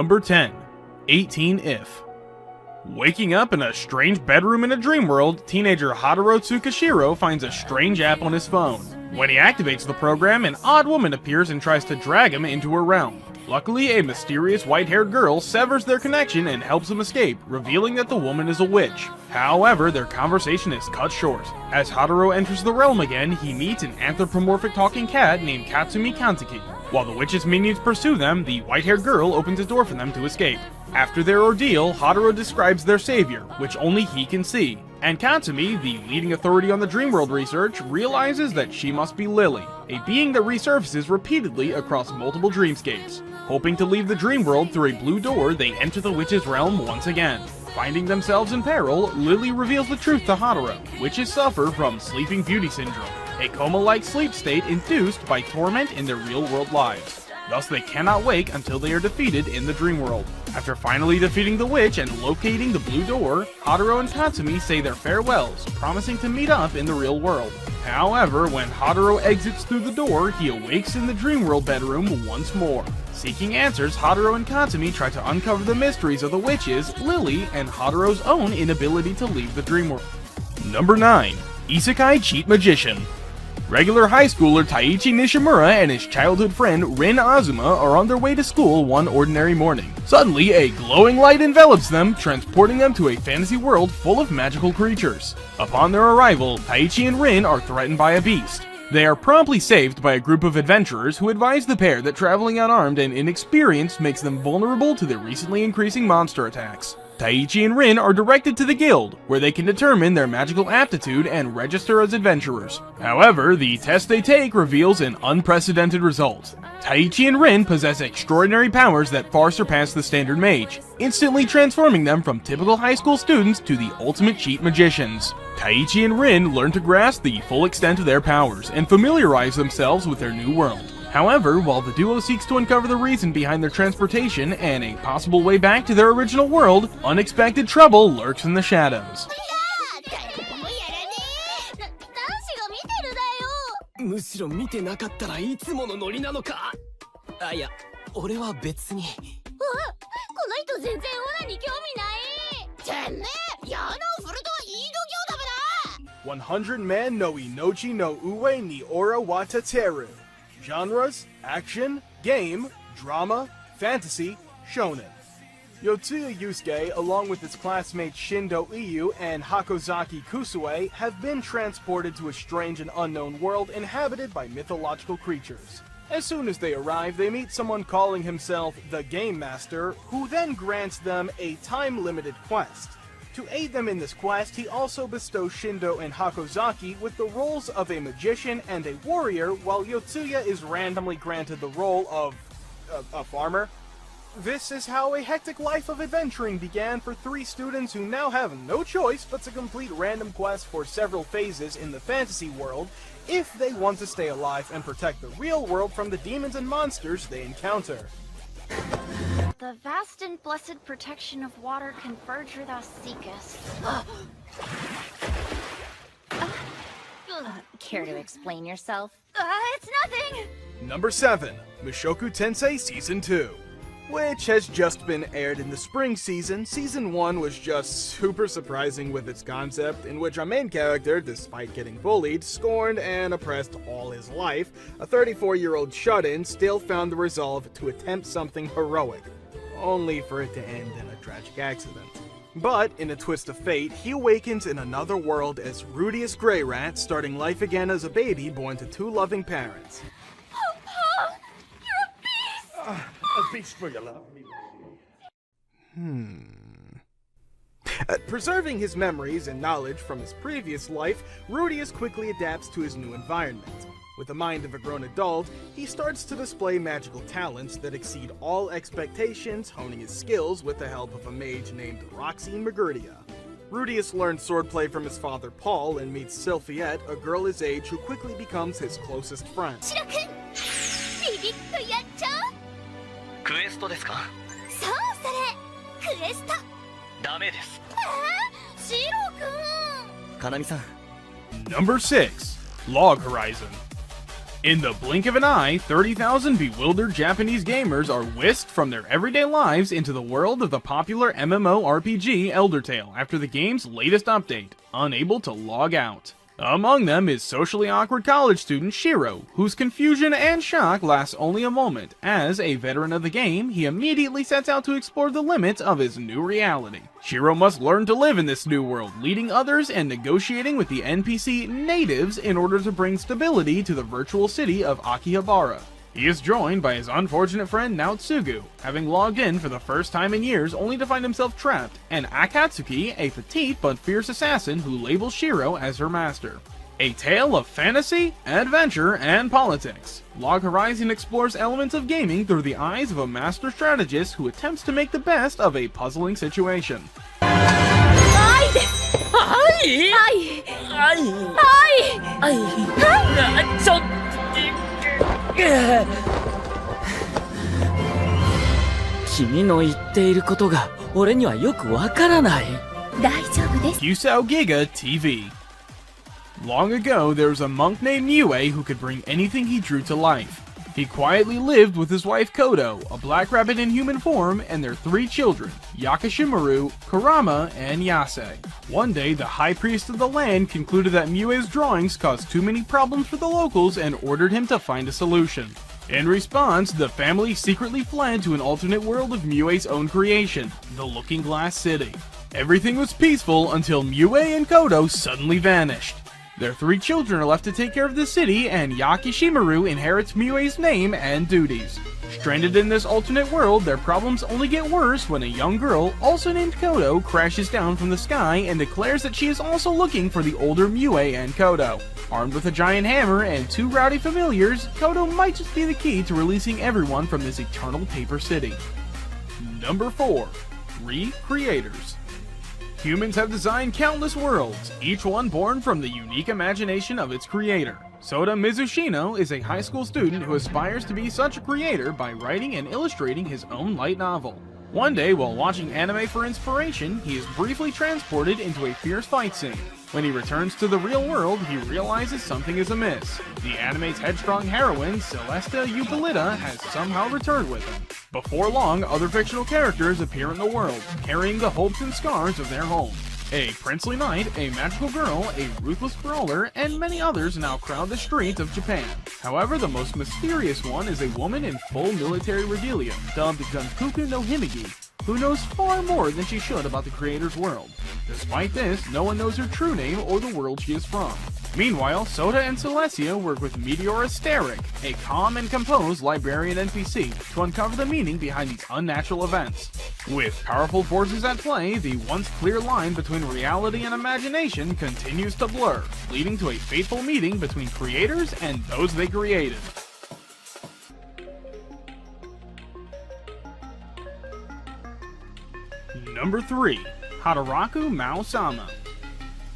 Number 10. 18 If. Waking up in a strange bedroom in a dream world, teenager Hataraku Tsukishiro finds a strange app on his phone. When he activates the program, an odd woman appears and tries to drag him into her realm. Luckily, a mysterious white-haired girl severs their connection and helps him escape, revealing that the woman is a witch. However, their conversation is cut short. As Hataraku enters the realm again, he meets an anthropomorphic talking cat named Katsumi Kanzaki. While the witch's minions pursue them, the white-haired girl opens a door for them to escape. After their ordeal, Hataraku describes their savior, which only he can see. And Katsumi, the leading authority on the Dreamworld research, realizes that she must be Lily, a being that resurfaces repeatedly across multiple dreamscapes. Hoping to leave the Dreamworld through a blue door, they enter the witch's realm once again. Finding themselves in peril, Lily reveals the truth to Hataraku. Witches suffer from Sleeping Beauty Syndrome, a coma-like sleep state induced by torment in their real-world lives. Thus, they cannot wake until they are defeated in the Dreamworld. After finally defeating the witch and locating the blue door, Hataraku and Katsumi say their farewells, promising to meet up in the real world. However, when Hataraku exits through the door, he awakes in the Dreamworld bedroom once more. Seeking answers, Hataraku and Katsumi try to uncover the mysteries of the witches, Lily, and Hataraku's own inability to leave the Dreamworld. Number 9. Isekai Cheat Magician. Regular high schooler Taichi Nishimura and his childhood friend Rin Azuma are on their way to school one ordinary morning. Suddenly, a glowing light envelops them, transporting them to a fantasy world full of magical creatures. Upon their arrival, Taichi and Rin are threatened by a beast. They are promptly saved by a group of adventurers who advise the pair that traveling unarmed and inexperienced makes them vulnerable to the recently increasing monster attacks. Taichi and Rin are directed to the guild, where they can determine their magical aptitude and register as adventurers. However, the test they take reveals an unprecedented result. Taichi and Rin possess extraordinary powers that far surpass the standard mage, instantly transforming them from typical high school students to the ultimate cheat magicians. Taichi and Rin learn to grasp the full extent of their powers and familiarize themselves with their new world. However, while the duo seeks to uncover the reason behind their transportation and a possible way back to their original world, unexpected trouble lurks in the shadows. むしろ見てなかったらいつものノリなのか。あ、いや、俺は別に。この人全然オラに興味ない。てめえ、矢の振るとはいい度胸だべな。100 Men no Inochi no Ue ni Ora wa Tateru. Genres: action, game, drama, fantasy, shonen. Yotsuya Yusuke, along with his classmates Shindo Iyu and Hakozaki Kusue, have been transported to a strange and unknown world inhabited by mythological creatures. As soon as they arrive, they meet someone calling himself the Game Master, who then grants them a time-limited quest. To aid them in this quest, he also bestows Shindo and Hakozaki with the roles of a magician and a warrior, while Yotsuya is randomly granted the role of a farmer. This is how a hectic life of adventuring began for three students who now have no choice but to complete random quests for several phases in the fantasy world if they want to stay alive and protect the real world from the demons and monsters they encounter. The vast and blessed protection of water converge where thou seekest. Care to explain yourself? It's nothing! Number 7. Mushoku Tensei Season 2. Which has just been aired in the spring season. Season 1 was just super surprising with its concept, in which our main character, despite getting bullied, scorned, and oppressed all his life, a 34-year-old shut-in still found the resolve to attempt something heroic, only for it to end in a tragic accident. But, in a twist of fate, he awakens in another world as Rudius Greyrat, starting life again as a baby born to two loving parents. Papa! You're a beast! A beast for your love. Preserving his memories and knowledge from his previous life, Rudius quickly adapts to his new environment. With the mind of a grown adult, he starts to display magical talents that exceed all expectations, honing his skills with the help of a mage named Roxy Magurdia. Rudius learns swordplay from his father Paul and meets Sylphiette, a girl his age who quickly becomes his closest friend. クエストですか？そうそれクエストダメです。シロくん。かなみさん。 Number 6. Log Horizon. In the blink of an eye, 30,000 bewildered Japanese gamers are whisked from their everyday lives into the world of the popular MMORPG Elder Tale after the game's latest update, unable to log out. Among them is socially awkward college student Shiro, whose confusion and shock lasts only a moment, as a veteran of the game, he immediately sets out to explore the limits of his new reality. Shiro must learn to live in this new world, leading others and negotiating with the NPC natives in order to bring stability to the virtual city of Akihabara. He is joined by his unfortunate friend Naotsugu, having logged in for the first time in years only to find himself trapped, and Akatsuki, a petite but fierce assassin who labels Shiro as her master. A tale of fantasy, adventure, and politics. Log Horizon explores elements of gaming through the eyes of a master strategist who attempts to make the best of a puzzling situation. 君の言っていることが俺にはよくわからない。大丈夫です。 Giga TV. Long ago, there was a monk named Yue who could bring anything he drew to life. He quietly lived with his wife Kodo, a black rabbit in human form, and their 3 children, Yakishimaru, Kurama, and Yase. One day, the high priest of the land concluded that Mue's drawings caused too many problems for the locals and ordered him to find a solution. In response, the family secretly fled to an alternate world of Mue's own creation, the Looking Glass City. Everything was peaceful until Mue and Kodo suddenly vanished. Their 3 children are left to take care of the city, and Yakishimaru inherits Mue's name and duties. Stranded in this alternate world, their problems only get worse when a young girl, also named Kodo, crashes down from the sky and declares that she is also looking for the older Mue and Kodo. Armed with a giant hammer and 2 rowdy familiars, Kodo might just be the key to releasing everyone from this eternal paper city. Number 4. Recreators. Humans have designed countless worlds, each one born from the unique imagination of its creator. Soda Mizushino is a high school student who aspires to be such a creator by writing and illustrating his own light novel. One day, while watching anime for inspiration, he is briefly transported into a fierce fight scene. When he returns to the real world, he realizes something is amiss. The anime's headstrong heroine, Celesta Eupolita, has somehow returned with him. Before long, other fictional characters appear in the world, carrying the hopes and scars of their home. A princely knight, a magical girl, a ruthless brawler, and many others now crowd the streets of Japan. However, the most mysterious one is a woman in full military regalia, dubbed Gunkuku no Himigi, who knows far more than she should about the creator's world. Despite this, no one knows her true name or the world she is from. Meanwhile, Soda and Celestia work with Meteor Asteric, a calm and composed librarian NPC, to uncover the meaning behind these unnatural events. With powerful forces at play, the once clear line between reality and imagination continues to blur, leading to a fateful meeting between creators and those they created. Number 3. Hataraku Maama.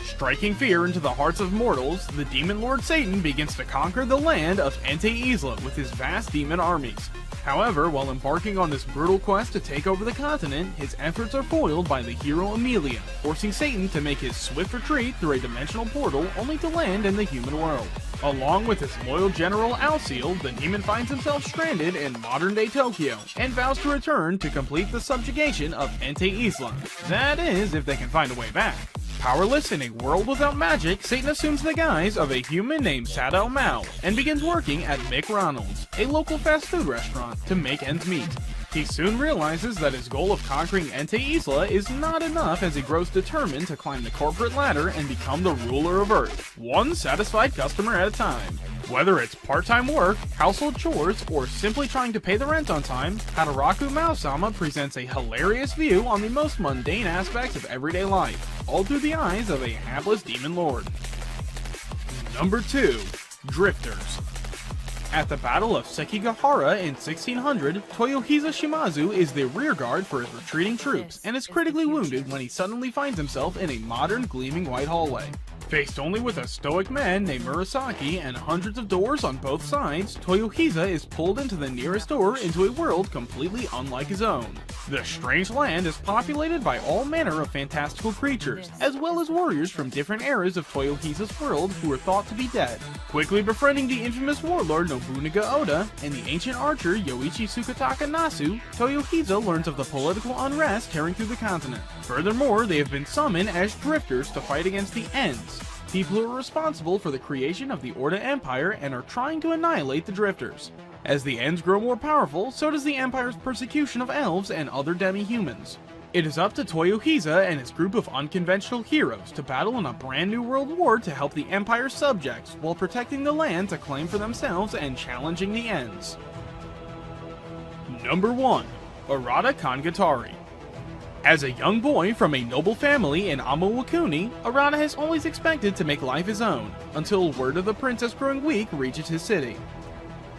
Striking fear into the hearts of mortals, the demon lord Satan begins to conquer the land of Entei Isla with his vast demon armies. However, while embarking on this brutal quest to take over the continent, his efforts are foiled by the hero Amelia, forcing Satan to make his swift retreat through a dimensional portal only to land in the human world. Along with his loyal general Alciel, the demon finds himself stranded in modern-day Tokyo, and vows to return to complete the subjugation of Entei Isla. That is, if they can find a way back. Powerless in a world without magic, Satan assumes the guise of a human named Sadao Mao, and begins working at McRonald's, a local fast food restaurant, to make ends meet. He soon realizes that his goal of conquering Entei Isla is not enough as he grows determined to climb the corporate ladder and become the ruler of Earth, one satisfied customer at a time. Whether it's part-time work, household chores, or simply trying to pay the rent on time, Hataraku Maama presents a hilarious view on the most mundane aspects of everyday life, all through the eyes of a hapless demon lord. Number 2. Drifters. At the Battle of Sekigahara in 1600, Toyohisa Shimazu is the rear guard for his retreating troops and is critically wounded when he suddenly finds himself in a modern gleaming white hallway. Faced only with a stoic man named Murasaki and hundreds of doors on both sides, Toyohisa is pulled into the nearest door into a world completely unlike his own. The strange land is populated by all manner of fantastical creatures, as well as warriors from different eras of Toyohisa's world who are thought to be dead. Quickly befriending the infamous warlord Nobunaga Oda and the ancient archer Yoichi Tsukataka Nasu, Toyohisa learns of the political unrest tearing through the continent. Furthermore, they have been summoned as drifters to fight against the Ents, people who are responsible for the creation of the Oda Empire and are trying to annihilate the drifters. As the Ents grow more powerful, so does the Empire's persecution of elves and other demi-humans. It is up to Toyohisa and his group of unconventional heroes to battle in a brand new world war to help the Empire's subjects while protecting the land to claim for themselves and challenging the Ents. Number 1. Arata Katari. As a young boy from a noble family in Amawakuni, Arata has always expected to make life his own, until word of the princess growing weak reaches his city.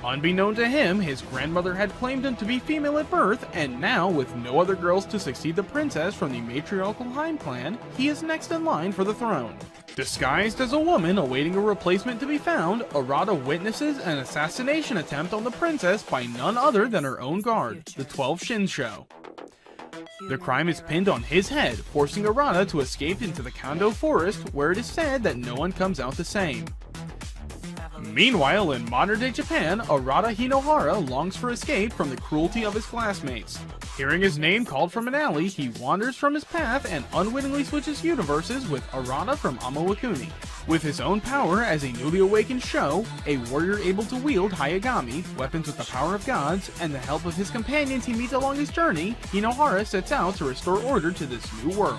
Unbeknown to him, his grandmother had claimed him to be female at birth, and now, with no other girls to succeed the princess from the matriarchal Heim clan, he is next in line for the throne. Disguised as a woman awaiting a replacement to be found, Arata witnesses an assassination attempt on the princess by none other than her own guard, the 12 Shinsho. The crime is pinned on his head, forcing Arata to escape into the Kando forest, where it is said that no one comes out the same. Meanwhile, in modern-day Japan, Arata Hinohara longs for escape from the cruelty of his classmates. Hearing his name called from an alley, he wanders from his path and unwittingly switches universes with Arata from Amawakuni. With his own power as a newly awakened Sho, a warrior able to wield Hayagami, weapons with the power of gods, and the help of his companions he meets along his journey, Hinohara sets out to restore order to this new world.